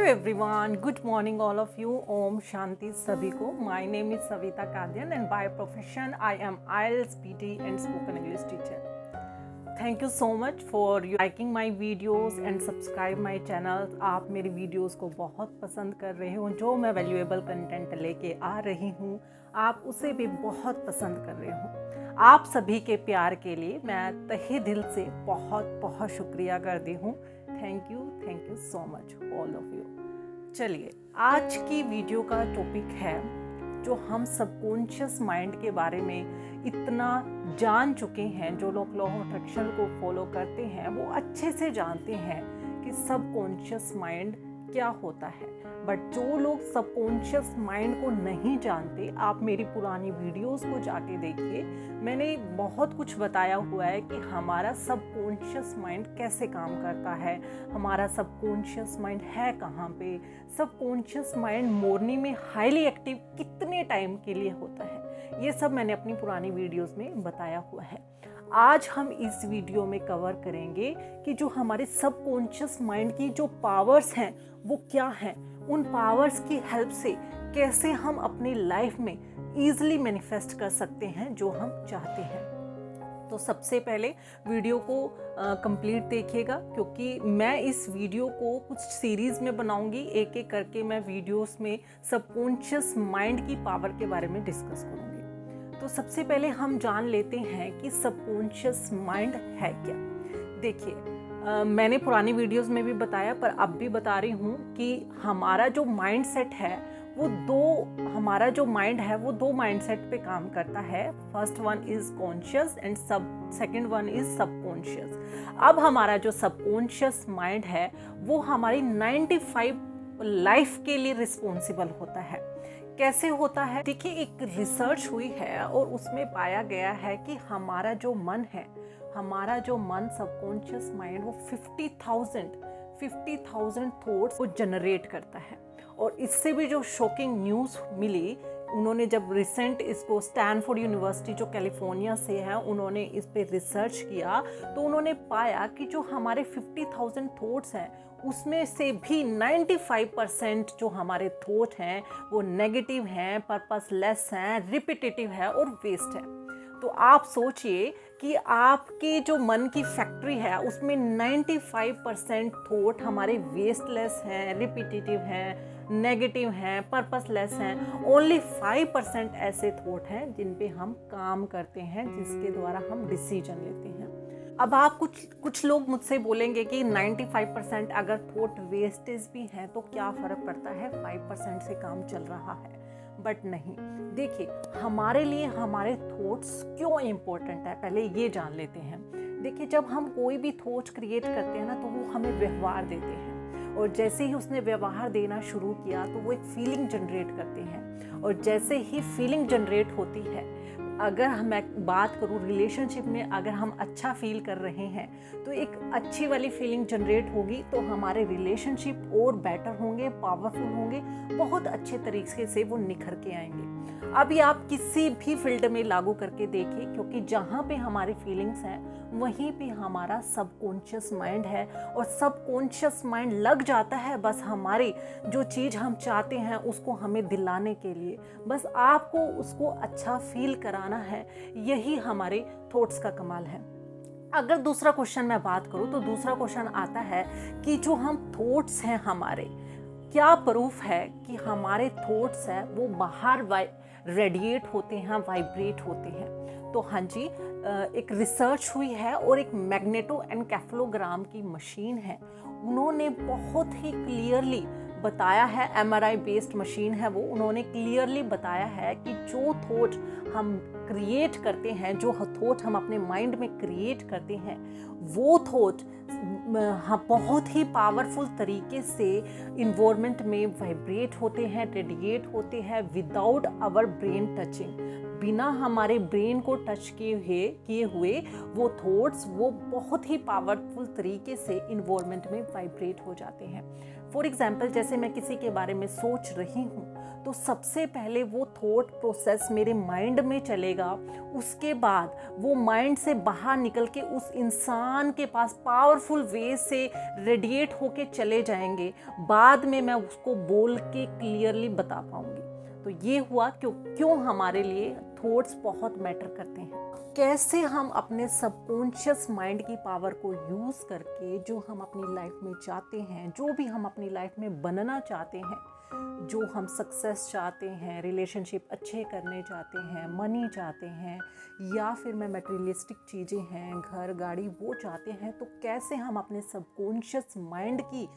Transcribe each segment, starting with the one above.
everyone, good morning all of you. Om Shanti सभी को. My name is Savita Kadian and by profession I am IELTS PT and spoken English teacher. Thank you so much for liking my videos and subscribe my channel. आप मेरी videos को बहुत पसंद कर रहे हो. जो मैं वैल्यूएबल कंटेंट लेके आ रही हूँ आप उसे भी बहुत पसंद कर रहे हो. आप सभी के प्यार के लिए मैं तहे दिल से बहुत बहुत शुक्रिया करती हूँ. Thank you so much all of you. चलिए, आज की वीडियो का टॉपिक है जो हम सबकॉन्शियस माइंड के बारे में इतना जान चुके हैं. जो लोग लॉ ऑफ अट्रैक्शन को फॉलो करते हैं वो अच्छे से जानते हैं कि सबकॉन्शियस माइंड क्या होता है. बट जो लोग सबकॉन्शियस माइंड को नहीं जानते, आप मेरी पुरानी वीडियोस को जाके देखिए. मैंने बहुत कुछ बताया हुआ है कि हमारा सबकॉन्शियस माइंड कैसे काम करता है, हमारा सबकॉन्शियस माइंड है कहाँ पे, सबकॉन्शियस माइंड मॉर्निंग में हाईली एक्टिव कितने टाइम के लिए होता है. ये सब मैंने अपनी पुरानी वीडियोस में बताया हुआ है. आज हम इस वीडियो में कवर करेंगे कि जो हमारे सबकॉन्शियस माइंड की जो पावर्स हैं वो क्या हैं. उन पावर्स की हेल्प से कैसे हम अपनी लाइफ में ईजिली मैनिफेस्ट कर सकते हैं जो हम चाहते हैं. तो सबसे पहले वीडियो को कंप्लीट देखिएगा, क्योंकि मैं इस वीडियो को कुछ सीरीज़ में बनाऊंगी. एक एक करके मैं वीडियोस में सबकॉन्शियस माइंड की पावर के बारे में डिस्कस करूंगी. तो सबसे पहले हम जान लेते हैं कि सबकॉन्शियस माइंड है क्या. देखिए, मैंने पुरानी वीडियोस में भी बताया पर अब भी बता रही हूँ कि हमारा जो माइंड सेट है वो दो माइंड सेट पे काम करता है. First one is conscious and second one is subconscious. अब हमारा जो सबकॉन्शियस माइंड है वो हमारी 95 लाइफ के लिए रिस्पॉन्सिबल होता है. कैसे होता है? देखिए, एक रिसर्च हुई है और उसमें पाया गया है कि हमारा जो मन सबकॉन्शियस माइंड वो 50,000 थॉट्स को जनरेट करता है. और इससे भी जो शॉकिंग न्यूज़ मिली, उन्होंने जब रिसेंट इसको स्टैनफोर्ड यूनिवर्सिटी जो कैलिफोर्निया से है उन्होंने इस पे रिसर्च किया तो उन्होंने पाया कि जो हमारे 50,000 थॉट्स हैं उसमें से भी 95% जो हमारे थॉट हैं वो नेगेटिव हैं, पर्पसलेस हैं, रिपीटेटिव है और वेस्ट है. तो आप सोचिए कि आपके जो मन की फैक्ट्री है उसमें 95% थॉट हमारे वेस्टलेस हैं, रिपीटेटिव हैं, नेगेटिव हैं, पर्पसलेस हैं. ओनली 5% ऐसे थॉट हैं जिन पे हम काम करते हैं, जिसके द्वारा हम डिसीजन लेते हैं. अब आप कुछ लोग मुझसे बोलेंगे कि 95% अगर थॉट वेस्टेज भी हैं तो क्या फ़र्क पड़ता है, 5% से काम चल रहा है. बट नहीं, देखिए, हमारे लिए हमारे थॉट्स क्यों इम्पोर्टेंट है पहले ये जान लेते हैं. देखिए, जब हम कोई भी थॉट क्रिएट करते हैं ना तो वो हमें व्यवहार देते हैं, और जैसे ही उसने व्यवहार देना शुरू किया तो वो एक फीलिंग जनरेट करते हैं. और जैसे ही फीलिंग जनरेट होती है, अगर मैं बात करूँ रिलेशनशिप में, अगर हम अच्छा फील कर रहे हैं तो एक अच्छी वाली फीलिंग जनरेट होगी तो हमारे रिलेशनशिप और बेटर होंगे, पावरफुल होंगे, बहुत अच्छे तरीके से वो निखर के आएंगे. अभी आप किसी भी फील्ड में लागू करके देखिए, क्योंकि जहाँ पे हमारी फीलिंग्स हैं वहीं पे हमारा सबकॉन्शियस माइंड है. और सबकॉन्शियस माइंड लग जाता है बस हमारी जो चीज़ हम चाहते हैं उसको हमें दिलाने के लिए. बस आपको उसको अच्छा फील कराना है. यही हमारे थॉट्स का कमाल है. अगर दूसरा क्वेश्चन मैं बात करूँ तो दूसरा क्वेश्चन आता है कि जो हम थॉट्स हैं हमारे, क्या प्रूफ है कि हमारे थॉट्स हैं वो बाहर रेडिएट होते हैं, वाइब्रेट होते हैं. तो हाँ जी, एक रिसर्च हुई है और एक मैग्नेटो एनकेफेलोग्राम की मशीन है, उन्होंने बहुत ही क्लियरली बताया है, MRI बेस्ड मशीन है वो, उन्होंने क्लियरली बताया है कि जो थॉट हम क्रिएट करते हैं, जो थॉट हम अपने माइंड में क्रिएट करते हैं, वो थॉट बहुत ही पावरफुल तरीके से इन्वायरमेंट में वाइब्रेट होते हैं, रेडिएट होते हैं विदाउट आवर ब्रेन टचिंग. बिना हमारे ब्रेन को टच किए हुए वो थॉट्स वो बहुत ही पावरफुल तरीके से इन्वायरमेंट में वाइब्रेट हो जाते हैं. फॉर एग्जाम्पल जैसे मैं किसी के बारे में सोच रही हूँ तो सबसे पहले वो थॉट प्रोसेस मेरे माइंड में चलेगा, उसके बाद वो माइंड से बाहर निकल के उस इंसान के पास पावरफुल वे से रेडिएट होके चले जाएंगे, बाद में मैं उसको बोल के क्लियरली बता पाऊंगी। तो ये हुआ क्यों हमारे लिए थॉट्स बहुत मैटर करते हैं। कैसे हम अपने सबकॉन्शियस माइंड की पावर को यूज़ करके जो हम अपनी लाइफ में चाहते हैं, जो भी हम अपनी लाइफ में बनना चाहते हैं, जो हम सक्सेस चाहते हैं, रिलेशनशिप अच्छे करने चाहते हैं, मनी चाहते हैं, या फिर मैं मटेरियलिस्टिक चीज़ें हैं, घर गाड़ी वो चाहते हैं, तो कैसे हम अपने सबकॉन्शियस माइंड की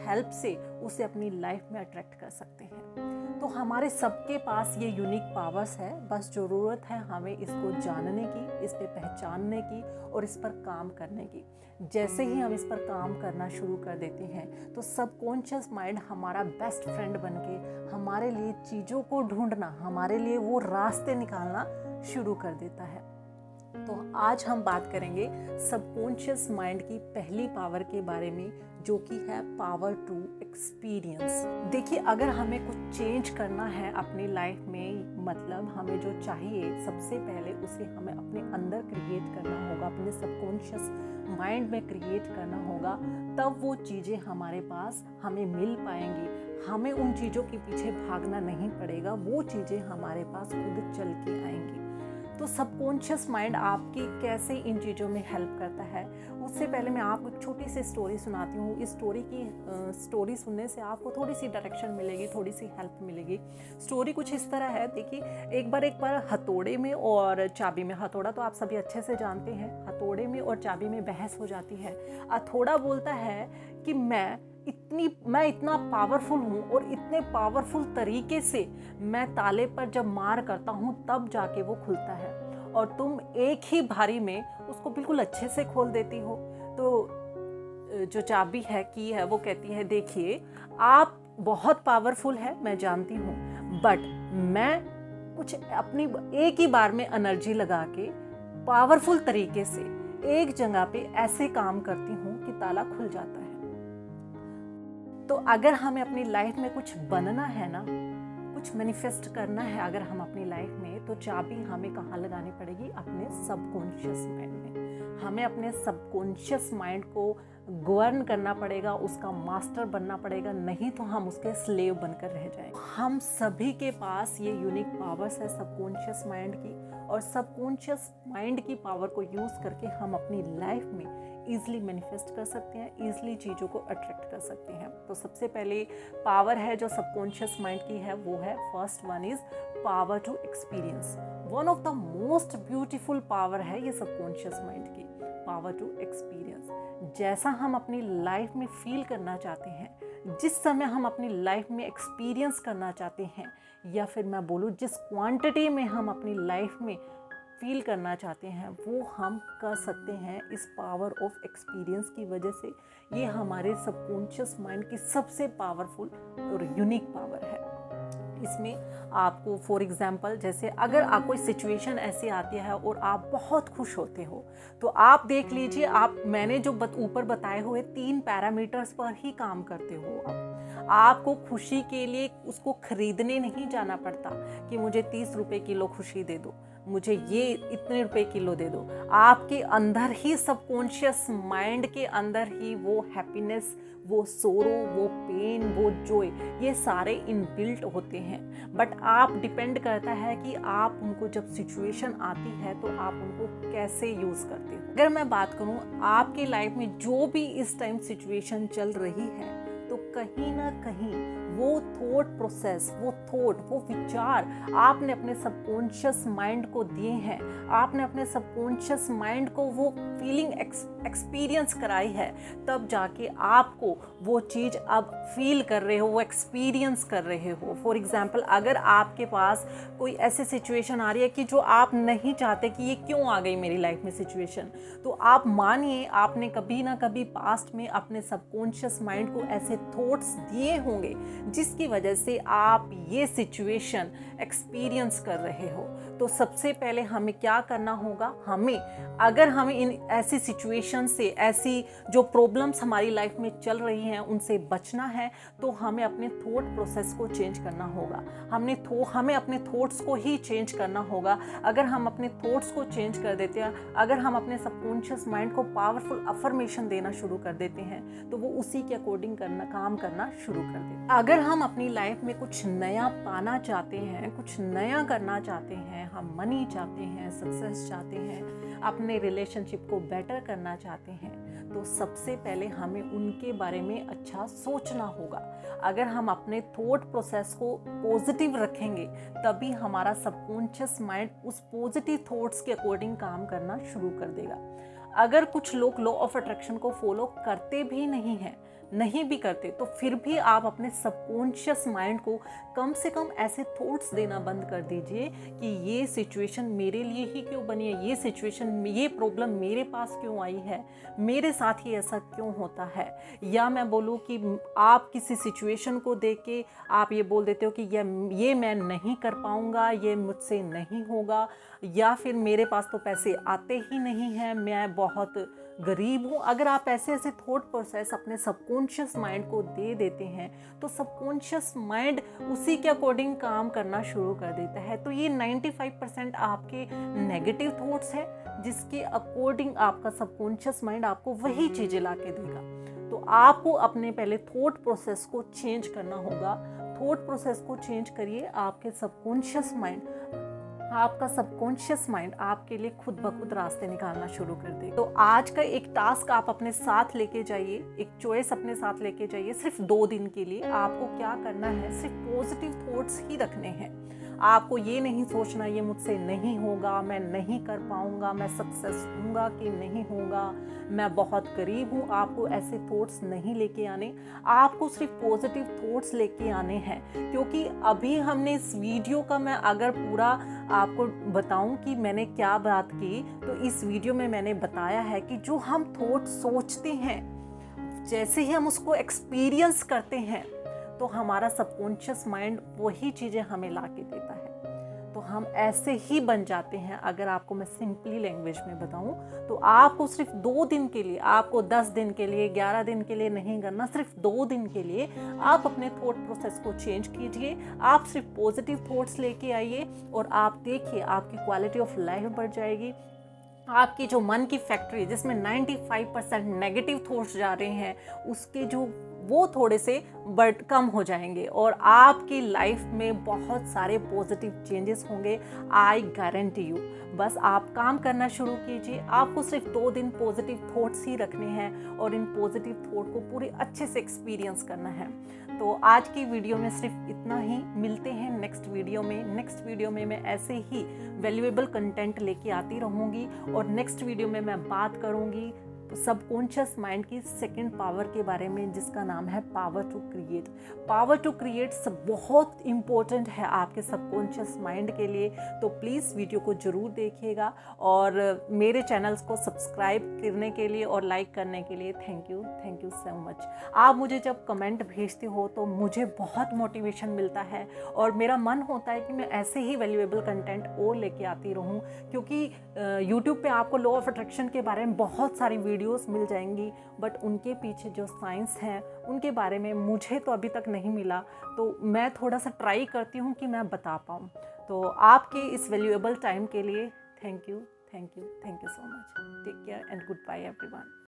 हेल्प से उसे अपनी लाइफ में अट्रैक्ट कर सकते हैं। तो हमारे सबके पास ये यूनिक पावर्स है, बस ज़रूरत है हमें इसको जानने की, इस पे पहचानने की और इस पर काम करने की। जैसे ही हम इस पर काम करना शुरू कर देते हैं तो सबकॉन्शियस माइंड हमारा बेस्ट फ्रेंड बनके हमारे लिए चीज़ों को ढूंढना, हमारे लिए वो रास्ते निकालना शुरू कर देता है। तो आज हम बात करेंगे सबकॉन्शियस माइंड की पहली पावर के बारे में, जो कि है पावर टू एक्सपीरियंस। देखिए, अगर हमें कुछ चेंज करना है अपनी लाइफ में, मतलब हमें जो चाहिए सबसे पहले उसे हमें अपने अंदर क्रिएट करना होगा, अपने सबकॉन्शियस माइंड में क्रिएट करना होगा, तब वो चीज़ें हमारे पास हमें मिल पाएंगी। हमें उन चीज़ों के पीछे भागना नहीं पड़ेगा, वो चीज़ें हमारे पास खुद चल के आएंगी। तो सबकॉन्शियस माइंड आपकी कैसे इन चीज़ों में हेल्प करता है, उससे पहले मैं आपको एक छोटी सी स्टोरी सुनाती हूँ। इस स्टोरी सुनने से आपको थोड़ी सी डायरेक्शन मिलेगी, थोड़ी सी हेल्प मिलेगी। स्टोरी कुछ इस तरह है। देखिए, एक बार हथौड़े में और चाबी में, हथौड़ा तो आप सभी अच्छे से जानते हैं, हथौड़े में और चाबी में बहस हो जाती है। हथौड़ा बोलता है कि मैं इतना पावरफुल हूँ और इतने पावरफुल तरीके से मैं ताले पर जब मार करता हूँ तब जाके वो खुलता है, और तुम एक ही भारी में उसको बिल्कुल अच्छे से खोल देती हो। तो जो चाबी है, की है, वो कहती है, देखिए आप बहुत पावरफुल है, मैं जानती हूँ, बट मैं कुछ अपनी एक ही बार में एनर्जी लगा के पावरफुल तरीके से एक जगह पे ऐसे काम करती हूँ कि ताला खुल जाता है। तो अगर हमें अपनी लाइफ में कुछ बनना है ना, कुछ मैनिफेस्ट करना है अगर हम अपनी लाइफ में, तो चाबी हमें कहाँ लगानी पड़ेगी? अपने सबकॉन्शियस माइंड में। हमें अपने सबकॉन्शियस माइंड को गवर्न करना पड़ेगा, उसका मास्टर बनना पड़ेगा, नहीं तो हम उसके स्लेव बनकर रह जाएंगे। हम सभी के पास ये यूनिक पावर्स है सबकॉन्शियस माइंड की, और सबकॉन्शियस माइंड की पावर को यूज़ करके हम अपनी लाइफ में ईजिली मैनिफेस्ट कर सकते हैं, ईजिली चीज़ों को अट्रैक्ट कर सकते हैं। तो सबसे पहले पावर है जो सबकॉन्शियस माइंड की है, वो है, first one is power to experience. One of the most beautiful power है ये सबकॉन्शियस माइंड की, पावर टू एक्सपीरियंस। जैसा हम अपनी लाइफ में फील करना चाहते हैं, जिस समय हम अपनी लाइफ में एक्सपीरियंस करना चाहते हैं, या फिर मैं बोलूँ जिस क्वांटिटी में हम अपनी लाइफ में फील करना चाहते हैं, वो हम कर सकते हैं इस पावर ऑफ एक्सपीरियंस की वजह से। ये हमारे सबकॉन्शियस माइंड की सबसे पावरफुल और यूनिक पावर है। इसमें आपको फॉर एग्जांपल, जैसे अगर आप कोई सिचुएशन ऐसी आती है और आप बहुत खुश होते हो, तो आप देख लीजिए, आप मैंने जो ऊपर बताए हुए 3 पैरामीटर्स पर ही काम करते हो। आपको खुशी के लिए उसको खरीदने नहीं जाना पड़ता कि मुझे 30 रुपए किलो खुशी दे दो, मुझे ये इतने रुपए किलो दे दो। आपके अंदर ही, सबकॉन्शियस माइंड के अंदर ही वो हैप्पीनेस, वो सोरो, वो पेन, वो जॉय, ये सारे इनबिल्ट होते हैं। बट आप डिपेंड करता है कि आप उनको, जब सिचुएशन आती है तो आप उनको कैसे यूज़ करते हो। अगर मैं बात करूँ आपकी लाइफ में जो भी इस टाइम सिचुएशन चल रही है, तो कहीं ना कहीं वो थॉट प्रोसेस, वो विचार आपने अपने सबकॉन्शियस माइंड को दिए हैं। आपने अपने सबकॉन्शियस माइंड को वो फीलिंग एक्सपीरियंस कराई है, तब जाके आपको वो चीज़ अब फील कर रहे हो, वो एक्सपीरियंस कर रहे हो। फॉर एग्जाम्पल, अगर आपके पास कोई ऐसी सिचुएशन आ रही है कि जो आप नहीं चाहते कि ये क्यों आ गई मेरी लाइफ में सिचुएशन, तो आप मानिए आपने कभी ना कभी पास्ट में अपने सबकॉन्शियस माइंड को ऐसे थॉट थॉट्स दिए होंगे जिसकी वजह से आप ये सिचुएशन एक्सपीरियंस कर रहे हो। तो सबसे पहले हमें क्या करना होगा, अगर हमें इन ऐसी सिचुएशन से, ऐसी जो प्रॉब्लम्स हमारी लाइफ में चल रही हैं उनसे बचना है, तो हमें अपने थॉट प्रोसेस को चेंज करना होगा। हमें अपने थॉट्स को ही चेंज करना होगा। अगर हम अपने थॉट्स को चेंज कर देते हैं, अगर हम अपने सबकॉन्शियस माइंड को पावरफुल अफर्मेशन देना शुरू कर देते हैं, तो वो उसी के अकॉर्डिंग काम करना शुरू कर देते। अगर हम अपनी लाइफ में कुछ नया पाना चाहते हैं, कुछ नया करना चाहते हैं, हम मनी चाहते हैं, सक्सेस चाहते हैं, अपने रिलेशनशिप को बेटर करना चाहते हैं, तो सबसे पहले हमें उनके बारे में अच्छा सोचना होगा। अगर हम अपने थॉट प्रोसेस को पॉजिटिव रखेंगे, तभी हमारा सबकॉन्शियस माइंड उस पॉजिटिव थॉट्स के अकॉर्डिंग काम करना शुरू कर देगा। अगर कुछ लोग लॉ ऑफ अट्रैक्शन को फॉलो करते भी नहीं भी करते, तो फिर भी आप अपने सबकॉन्शियस माइंड को कम से कम ऐसे थॉट्स देना बंद कर दीजिए कि ये सिचुएशन मेरे लिए ही क्यों बनी है, ये सिचुएशन, ये प्रॉब्लम मेरे पास क्यों आई है, मेरे साथ ही ऐसा क्यों होता है। या मैं बोलूँ कि आप किसी सिचुएशन को देख के आप ये बोल देते हो कि ये मैं नहीं कर पाऊँगा, ये मुझसे नहीं होगा, या फिर मेरे पास तो पैसे आते ही नहीं हैं, मैं बहुत गरीब हूँ। अगर आप ऐसे थॉट प्रोसेस अपने सबकॉन्शियस माइंड को दे देते हैं, तो सबकॉन्शियस माइंड उसी के अकॉर्डिंग काम करना शुरू कर देता है। तो ये 95% आपके नेगेटिव थॉट्स हैं, जिसके अकॉर्डिंग आपका सबकॉन्शियस माइंड आपको वही चीज़ें ला के देगा। तो आपको अपने पहले थॉट प्रोसेस को चेंज करना होगा। थॉट प्रोसेस को चेंज करिए, आपका सबकॉन्शियस माइंड आपके लिए खुद ब खुद रास्ते निकालना शुरू कर दे। तो आज का एक टास्क आप अपने साथ लेके जाइए, एक चॉइस अपने साथ लेके जाइए। सिर्फ 2 दिन के लिए आपको क्या करना है, सिर्फ पॉजिटिव थॉट्स ही रखने हैं। आपको ये नहीं सोचना ये मुझसे नहीं होगा, मैं नहीं कर पाऊंगा, मैं सक्सेस होऊंगा कि नहीं होगा, मैं बहुत गरीब हूँ। आपको ऐसे थॉट्स नहीं लेके आने, आपको सिर्फ पॉजिटिव थॉट्स लेके आने हैं। क्योंकि अभी हमने इस वीडियो का, मैं अगर पूरा आपको बताऊं कि मैंने क्या बात की, तो इस वीडियो में मैंने बताया है कि जो हम थॉट सोचते हैं, जैसे ही हम उसको एक्सपीरियंस करते हैं, तो हमारा सबकॉन्शियस माइंड वही चीज़ें हमें ला के देता है। तो हम ऐसे ही बन जाते हैं। अगर आपको मैं सिंपली लैंग्वेज में बताऊं, तो आपको सिर्फ 2 दिन के लिए, आपको 10 दिन के लिए, 11 दिन के लिए नहीं करना, सिर्फ 2 दिन के लिए आप अपने थॉट प्रोसेस को चेंज कीजिए। आप सिर्फ पॉजिटिव थॉट्स लेके आइए और आप देखिए आपकी क्वालिटी ऑफ लाइफ बढ़ जाएगी। आपकी जो मन की फैक्ट्री जिसमें 95% नेगेटिव थॉट्स जा रहे हैं, उसके वो थोड़े से कम हो जाएंगे और आपकी लाइफ में बहुत सारे पॉजिटिव चेंजेस होंगे। I guarantee you. बस आप काम करना शुरू कीजिए। आपको सिर्फ 2 दिन पॉजिटिव थॉट्स ही रखने हैं और इन पॉजिटिव थॉट को पूरे अच्छे से एक्सपीरियंस करना है। तो आज की वीडियो में सिर्फ इतना ही। मिलते हैं नेक्स्ट वीडियो में मैं ऐसे ही वैल्यूएबल कंटेंट लेके आती रहूँगी और नेक्स्ट वीडियो में मैं बात करूँगी सबकॉन्शियस माइंड की सेकंड पावर के बारे में, जिसका नाम है power to create. Power to create बहुत इम्पोर्टेंट है आपके सबकॉन्शियस माइंड के लिए। तो प्लीज़ वीडियो को ज़रूर देखिएगा और मेरे चैनल्स को सब्सक्राइब करने के लिए और लाइक करने के लिए थैंक यू सो मच। आप मुझे जब कमेंट भेजते हो तो मुझे बहुत मोटिवेशन मिलता है और मेरा मन होता है कि मैं ऐसे ही वैल्यूएबल कंटेंट और लेके आती रहूं, क्योंकि यूट्यूब पे आपको लॉ ऑफ अट्रैक्शन के बारे में बहुत सारी वीडियोस मिल जाएंगी, बट उनके पीछे जो साइंस है उनके बारे में मुझे तो अभी तक नहीं मिला। तो मैं थोड़ा सा ट्राई करती हूँ कि मैं बता पाऊँ। तो आपके इस वैल्यूएबल टाइम के लिए thank you so much. Take care and goodbye everyone.